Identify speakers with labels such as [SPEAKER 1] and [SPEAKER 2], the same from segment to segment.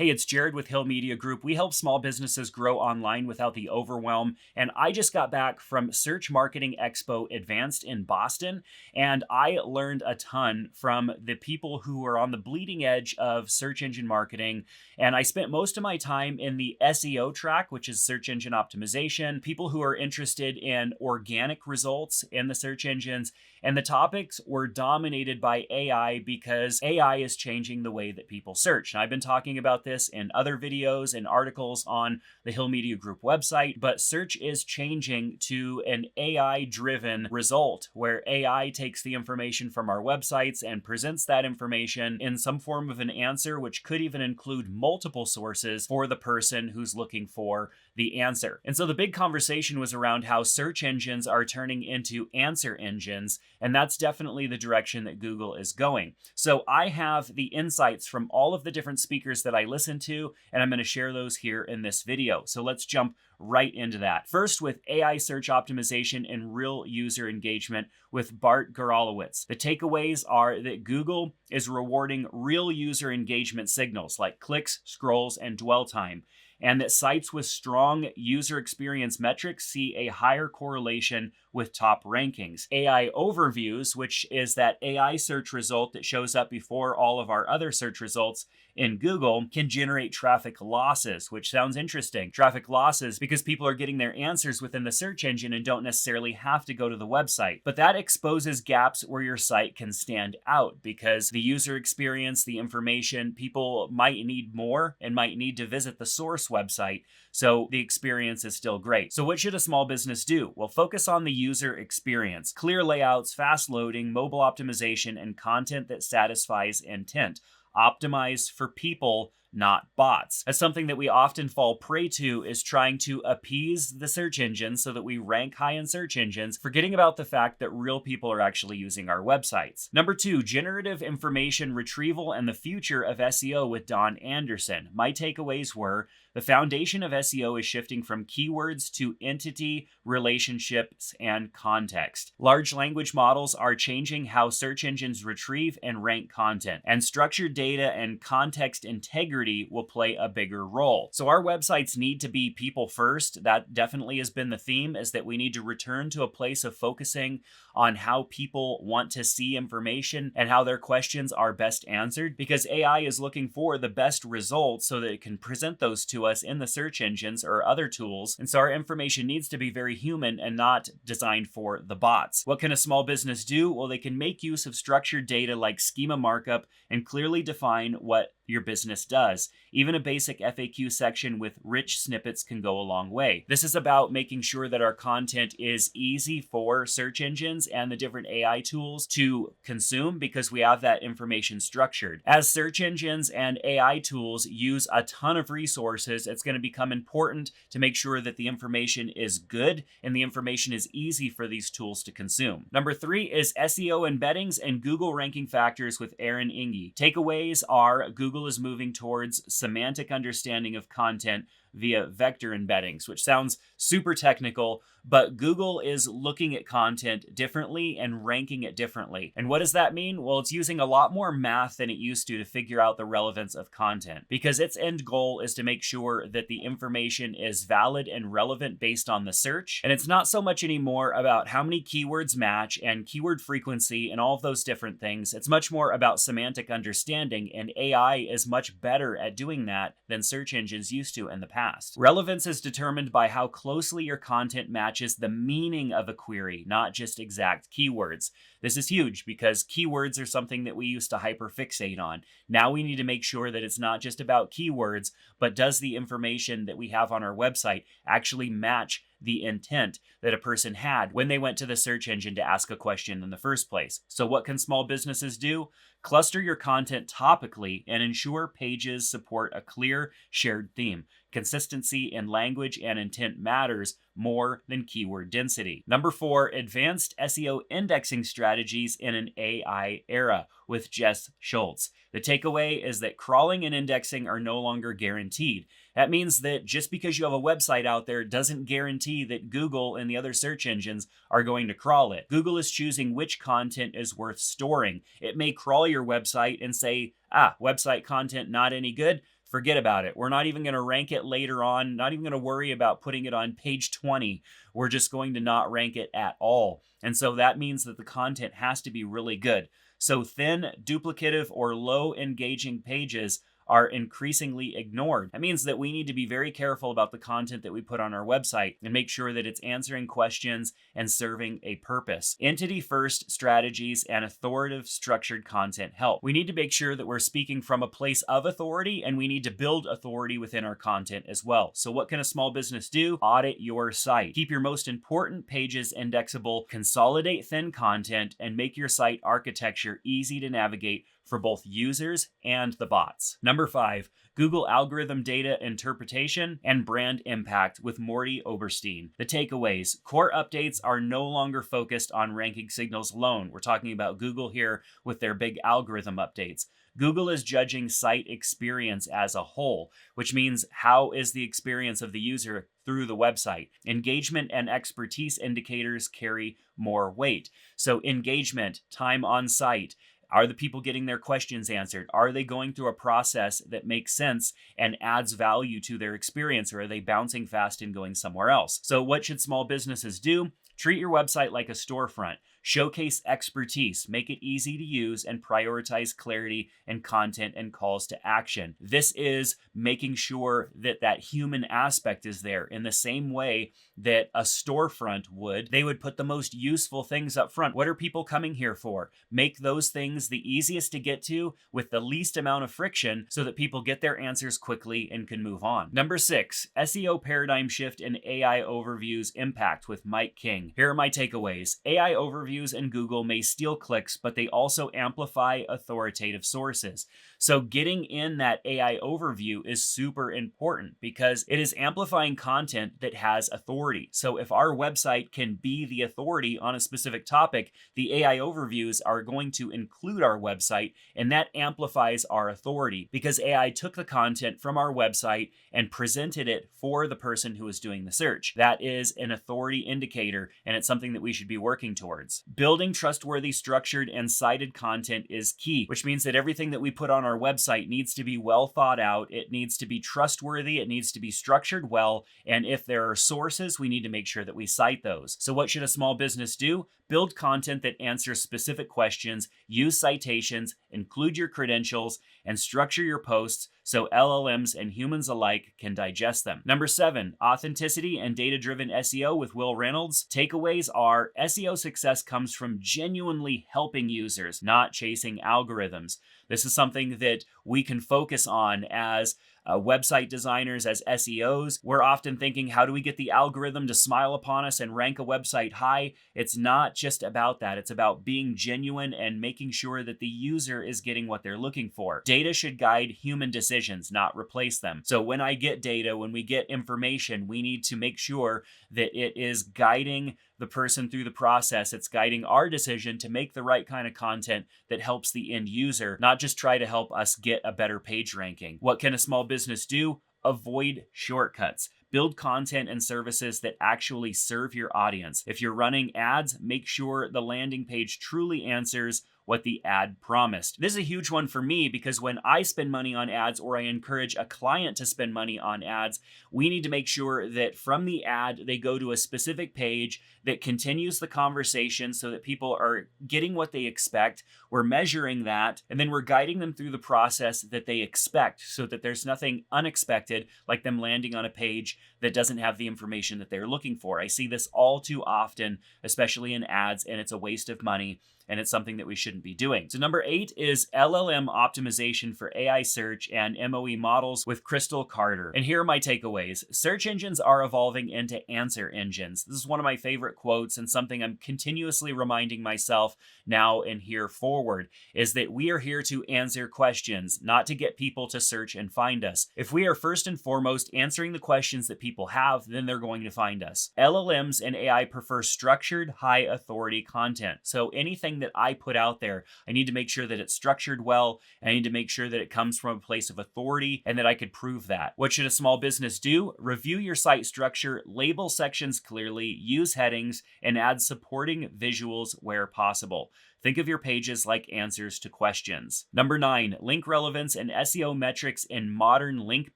[SPEAKER 1] Hey, it's Jared with Hill Media Group. We help small businesses grow online without the overwhelm. And I just got back from Search Marketing Expo Advanced in Boston, and I learned a ton from the people who are on the bleeding edge of search engine marketing. And I spent most of my time in the SEO track, which is search engine optimization, people who are interested in organic results in the search engines. And the topics were dominated by AI because AI is changing the way that people search. And I've been talking about this in other videos and articles on the Hill Media Group website, but search is changing to an AI-driven result where AI takes the information from our websites and presents that information in some form of an answer, which could even include multiple sources for the person who's looking for the answer. And so the big conversation was around how search engines are turning into answer engines, and that's definitely the direction that Google is going. So I have the insights from all of the different speakers that I listened to, and I'm going to share those here in this video. So let's jump right into that. First, with AI search optimization and real user engagement with Bart Goralowitz. The takeaways are that Google is rewarding real user engagement signals like clicks, scrolls, and dwell time, and that sites with strong user experience metrics see a higher correlation with top rankings. AI overviews, which is that AI search result that shows up before all of our other search results in Google, can generate traffic losses, which sounds interesting. Traffic losses because people are getting their answers within the search engine and don't necessarily have to go to the website. But that exposes gaps where your site can stand out because the user experience, the information, people might need more and might need to visit the source website. So the experience is still great. So what should a small business do? Well, focus on the user experience, clear layouts, fast loading, mobile optimization, and content that satisfies intent. Optimize for people, not bots. As something that we often fall prey to is trying to appease the search engines so that we rank high in search engines, forgetting about the fact that real people are actually using our websites. Number 2, generative information retrieval and the future of SEO with Don Anderson. My takeaways were: the foundation of SEO is shifting from keywords to entity, relationships, and context. Large language models are changing how search engines retrieve and rank content, and structured data and context integrity will play a bigger role. So our websites need to be people first. That definitely has been the theme, is that we need to return to a place of focusing on how people want to see information and how their questions are best answered, because AI is looking for the best results so that it can present those to us in the search engines or other tools. And so our information needs to be very human and not designed for the bots. What can a small business do? Well, they can make use of structured data like schema markup and clearly define what your business does. Even a basic FAQ section with rich snippets can go a long way. This is about making sure that our content is easy for search engines and the different AI tools to consume, because we have that information structured. As search engines and AI tools use a ton of resources, it's going to become important to make sure that the information is good and the information is easy for these tools to consume. Number 3 is SEO embeddings and Google ranking factors with Aaron Inge. Takeaways are: Google is moving towards semantic understanding of content via vector embeddings, which sounds super technical, but Google is looking at content differently and ranking it differently. And what does that mean? Well, it's using a lot more math than it used to figure out the relevance of content, because its end goal is to make sure that the information is valid and relevant based on the search. And it's not so much anymore about how many keywords match and keyword frequency and all of those different things. It's much more about semantic understanding, and AI is much better at doing that than search engines used to in the past. Relevance is determined by how closely your content matches the meaning of a query, not just exact keywords. This is huge because keywords are something that we used to hyperfixate on. Now we need to make sure that it's not just about keywords, but does the information that we have on our website actually match the intent that a person had when they went to the search engine to ask a question in the first place. So what can small businesses do? Cluster your content topically and ensure pages support a clear shared theme. Consistency in language and intent matters more than keyword density. Number 4, advanced SEO indexing strategies in an AI era with Jess Schultz. The takeaway is that crawling and indexing are no longer guaranteed. That means that just because you have a website out there doesn't guarantee that Google and the other search engines are going to crawl it. Google is choosing which content is worth storing. It may crawl your website and say, website content not any good. forget about it. We're not even going to rank it later on, not even going to worry about putting it on page 20. We're just going to not rank it at all. And so that means that the content has to be really good. So thin, duplicative, or low engaging pages are increasingly ignored. That means that we need to be very careful about the content that we put on our website and make sure that it's answering questions and serving a purpose. Entity-first strategies and authoritative structured content help. We need to make sure that we're speaking from a place of authority, and we need to build authority within our content as well. So what can a small business do? Audit your site. Keep your most important pages indexable, consolidate thin content, and make your site architecture easy to navigate for both users and the bots. Number 5, Google algorithm data interpretation and brand impact with Morty Oberstein. The takeaways: core updates are no longer focused on ranking signals alone. We're talking about Google here with their big algorithm updates. Google is judging site experience as a whole, which means how is the experience of the user through the website. Engagement and expertise indicators carry more weight. So engagement, time on site. Are the people getting their questions answered? Are they going through a process that makes sense and adds value to their experience, or are they bouncing fast and going somewhere else? So what should small businesses do? Treat your website like a storefront. Showcase expertise, make it easy to use, and prioritize clarity and content and calls to action. This is making sure that that human aspect is there in the same way that a storefront would. They would put the most useful things up front. What are people coming here for? Make those things the easiest to get to with the least amount of friction so that people get their answers quickly and can move on. Number 6, SEO paradigm shift and AI overviews impact with Mike King. Here are my takeaways. AI overviews in Google may steal clicks, but they also amplify authoritative sources. So getting in that AI overview is super important because it is amplifying content that has authority. So if our website can be the authority on a specific topic, the AI overviews are going to include our website, and that amplifies our authority because AI took the content from our website and presented it for the person who is doing the search. That is an authority indicator, and it's something that we should be working towards. Building trustworthy, structured, and cited content is key, which means that everything that we put on our website needs to be well thought out. It needs to be trustworthy. It needs to be structured well. And if there are sources, we need to make sure that we cite those. So what should a small business do? Build content that answers specific questions, use citations, include your credentials, and structure your posts so LLMs and humans alike can digest them. Number 7, authenticity and data-driven SEO with Will Reynolds. Takeaways are SEO success comes from genuinely helping users, not chasing algorithms. This is something that we can focus on as website designers, as SEOs. We're often thinking, how do we get the algorithm to smile upon us and rank a website high? It's not just about that. It's about being genuine and making sure that the user is getting what they're looking for. Data should guide human decisions, not replace them. So when I get data, when we get information, we need to make sure that it is guiding the person through the process. It's guiding our decision to make the right kind of content that helps the end user, not just try to help us get a better page ranking. What can a small business do? Avoid shortcuts. Build content and services that actually serve your audience. If you're running ads, make sure the landing page truly answers what the ad promised. This is a huge one for me because when I spend money on ads or I encourage a client to spend money on ads, we need to make sure that from the ad, they go to a specific page that continues the conversation so that people are getting what they expect. We're measuring that, and then we're guiding them through the process that they expect so that there's nothing unexpected like them landing on a page that doesn't have the information that they're looking for. I see this all too often, especially in ads, and it's a waste of money. And it's something that we shouldn't be doing. So number 8 is LLM optimization for AI search and MOE models with Crystal Carter. And here are my takeaways. Search engines are evolving into answer engines. This is one of my favorite quotes and something I'm continuously reminding myself now and here forward, is that we are here to answer questions, not to get people to search and find us. If we are first and foremost answering the questions that people have, then they're going to find us. LLMs and AI prefer structured, high authority content. So anything that I put out there, I need to make sure that it's structured well. I need to make sure that it comes from a place of authority and that I could prove that. What should a small business do? Review your site structure, label sections clearly, use headings, and add supporting visuals where possible. Think of your pages like answers to questions. Number 9, link relevance and SEO metrics in modern link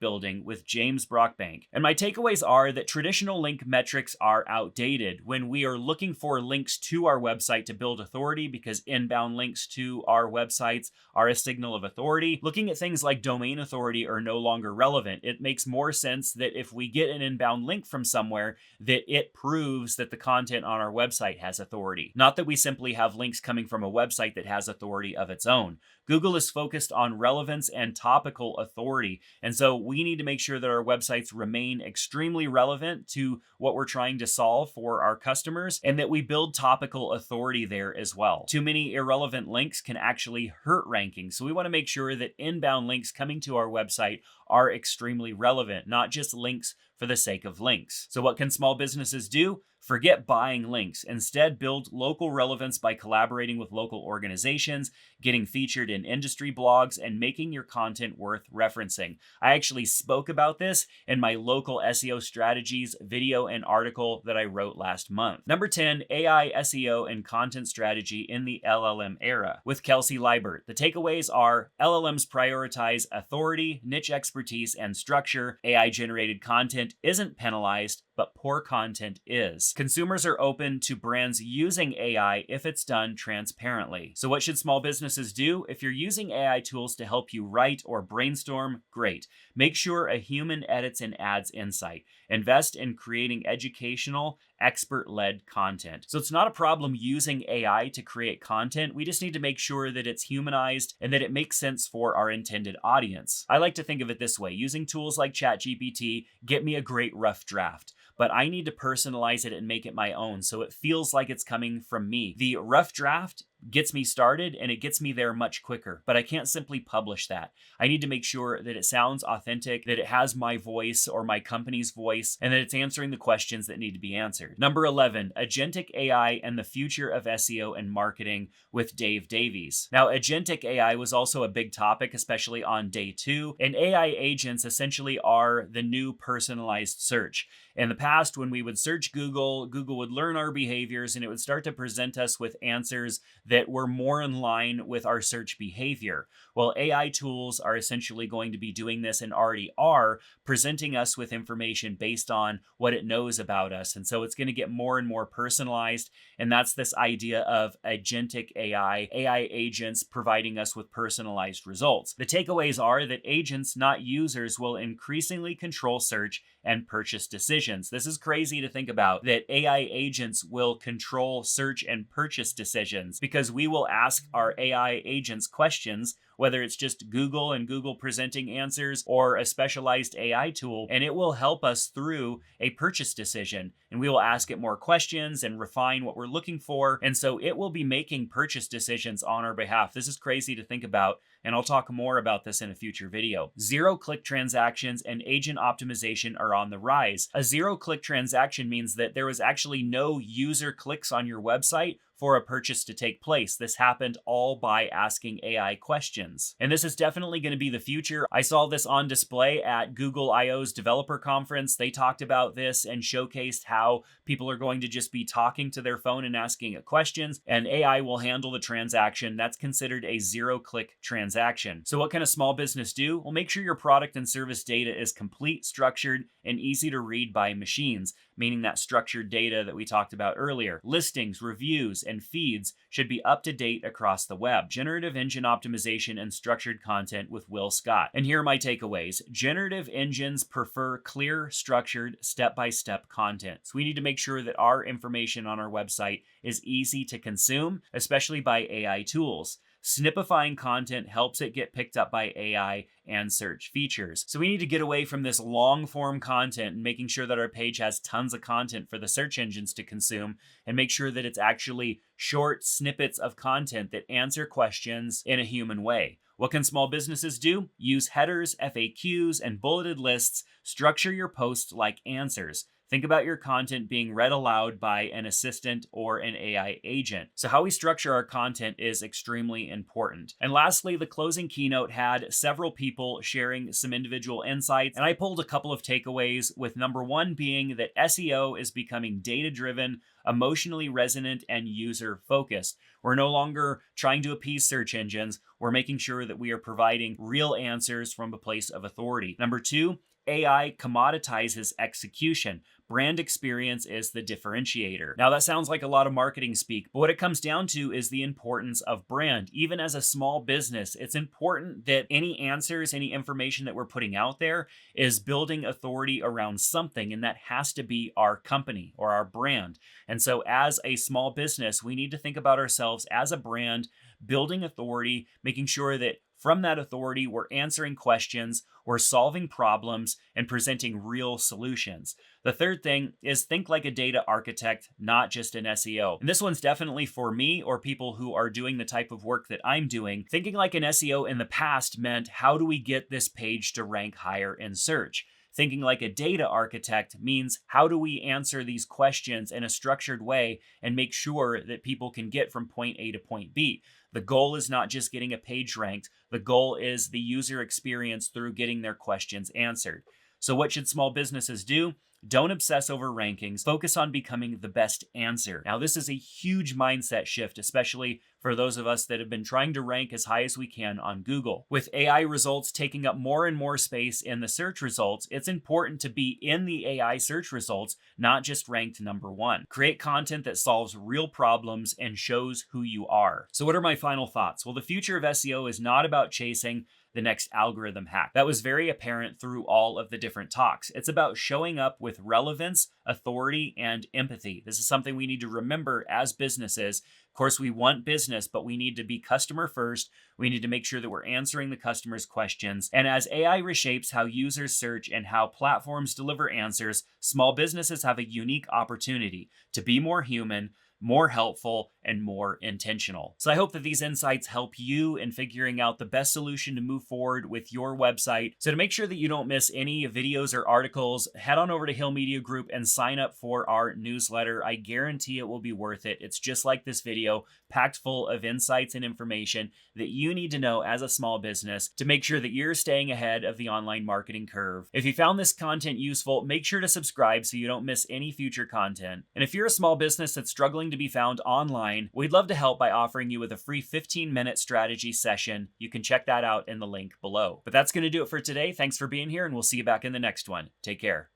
[SPEAKER 1] building with James Brockbank. And my takeaways are that traditional link metrics are outdated when we are looking for links to our website to build authority, because inbound links to our websites are a signal of authority. Looking at things like domain authority are no longer relevant. It makes more sense that if we get an inbound link from somewhere, that it proves that the content on our website has authority. Not that we simply have links coming from a website that has authority of its own. Google is focused on relevance and topical authority. And so we need to make sure that our websites remain extremely relevant to what we're trying to solve for our customers, and that we build topical authority there as well. Too many irrelevant links can actually hurt rankings. So we want to make sure that inbound links coming to our website are extremely relevant, not just links for the sake of links. So what can small businesses do? Forget buying links. Instead, build local relevance by collaborating with local organizations, getting featured in industry blogs, and making your content worth referencing. I actually spoke about this in my local SEO strategies video and article that I wrote last month. Number 10, AI, SEO, and content strategy in the LLM era with Kelsey Liebert. The takeaways are: LLMs prioritize authority, niche expertise, and structure. AI-generated content isn't penalized, but poor content is. Consumers are open to brands using AI if it's done transparently. So what should small businesses do? If you're using AI tools to help you write or brainstorm, great. Make sure a human edits and adds insight. Invest in creating educational, expert-led content. So it's not a problem using AI to create content. We just need to make sure that it's humanized and that it makes sense for our intended audience. I like to think of it this way: using tools like ChatGPT get me a great rough draft, but I need to personalize it and make it my own so it feels like it's coming from me. The rough draft gets me started and it gets me there much quicker, but I can't simply publish that. I need to make sure that it sounds authentic, that it has my voice or my company's voice, and that it's answering the questions that need to be answered. Number 11, agentic AI and the future of SEO and marketing with Dave Davies. Now, agentic AI was also a big topic, especially on day 2, and AI agents essentially are the new personalized search. In the past, when we would search Google, Google would learn our behaviors and it would start to present us with answers that were more in line with our search behavior. Well, AI tools are essentially going to be doing this, and already are, presenting us with information based on what it knows about us. And so it's going to get more and more personalized. And that's this idea of agentic AI agents providing us with personalized results. The takeaways are that agents, not users, will increasingly control search and purchase decisions. This is crazy to think about, that AI agents will control search and purchase decisions, because we will ask our AI agents questions, whether it's just Google and Google presenting answers or a specialized AI tool, and it will help us through a purchase decision. And we will ask it more questions and refine what we're looking for. And so it will be making purchase decisions on our behalf. This is crazy to think about, and I'll talk more about this in a future video. Zero-click transactions and agent optimization are on the rise. A zero-click transaction means that there was actually no user clicks on your website for a purchase to take place. This happened all by asking AI questions. And this is definitely going to be the future. I saw this on display at Google I/O's developer conference. They talked about this and showcased how people are going to just be talking to their phone and asking it questions, and AI will handle the transaction. That's considered a zero-click transaction. So what can a small business do? Well, make sure your product and service data is complete, structured, and easy to read by machines, meaning that structured data that we talked about earlier. Listings, reviews, and feeds should be up to date across the web. Generative engine optimization and structured content with Will Scott. And here are my takeaways. Generative engines prefer clear, structured, step-by-step content. So we need to make sure that our information on our website is easy to consume, especially by AI tools. Snipifying content helps it get picked up by AI and search features. So we need to get away from this long form content and making sure that our page has tons of content for the search engines to consume, and make sure that it's actually short snippets of content that answer questions in a human way. What can small businesses do? Use headers, FAQs, and bulleted lists. Structure your posts like answers. Think about your content being read aloud by an assistant or an AI agent. So, how we structure our content is extremely important. And lastly, the closing keynote had several people sharing some individual insights, and I pulled a couple of takeaways, with number one being that SEO is becoming data driven, emotionally resonant, and user focused. We're no longer trying to appease search engines. We're making sure that we are providing real answers from a place of authority. Number two, AI commoditizes execution. Brand experience is the differentiator. Now, that sounds like a lot of marketing speak, but what it comes down to is the importance of brand. Even as a small business, it's important that any answers, any information that we're putting out there is building authority around something, and that has to be our company or our brand. And so, as a small business, we need to think about ourselves as a brand, building authority, making sure that from that authority, we're answering questions, we're solving problems, and presenting real solutions. The third thing is think like a data architect, not just an SEO. And this one's definitely for me or people who are doing the type of work that I'm doing. Thinking like an SEO in the past meant, how do we get this page to rank higher in search? Thinking like a data architect means, how do we answer these questions in a structured way and make sure that people can get from point A to point B? The goal is not just getting a page ranked. The goal is the user experience through getting their questions answered. So what should small businesses do? Don't obsess over rankings. Focus on becoming the best answer. Now, this is a huge mindset shift, especially for those of us that have been trying to rank as high as we can on Google. With AI results taking up more and more space in the search results, it's important to be in the AI search results, not just ranked number one. Create content that solves real problems and shows who you are. So what are my final thoughts? Well, the future of SEO is not about chasing the next algorithm hack. That was very apparent through all of the different talks. It's about showing up with relevance, authority, and empathy. This is something we need to remember as businesses. Of course, we want business, but we need to be customer first. We need to make sure that we're answering the customer's questions. And as AI reshapes how users search and how platforms deliver answers, small businesses have a unique opportunity to be more human, more helpful, and more intentional. So I hope that these insights help you in figuring out the best solution to move forward with your website. So to make sure that you don't miss any videos or articles, head on over to Hill Media Group and sign up for our newsletter. I guarantee it will be worth it. It's just like this video, packed full of insights and information that you need to know as a small business to make sure that you're staying ahead of the online marketing curve. If you found this content useful, make sure to subscribe so you don't miss any future content. And if you're a small business that's struggling to be found online, we'd love to help by offering you with a free 15-minute strategy session. You can check that out in the link below. But that's going to do it for today. Thanks for being here, and we'll see you back in the next one. Take care.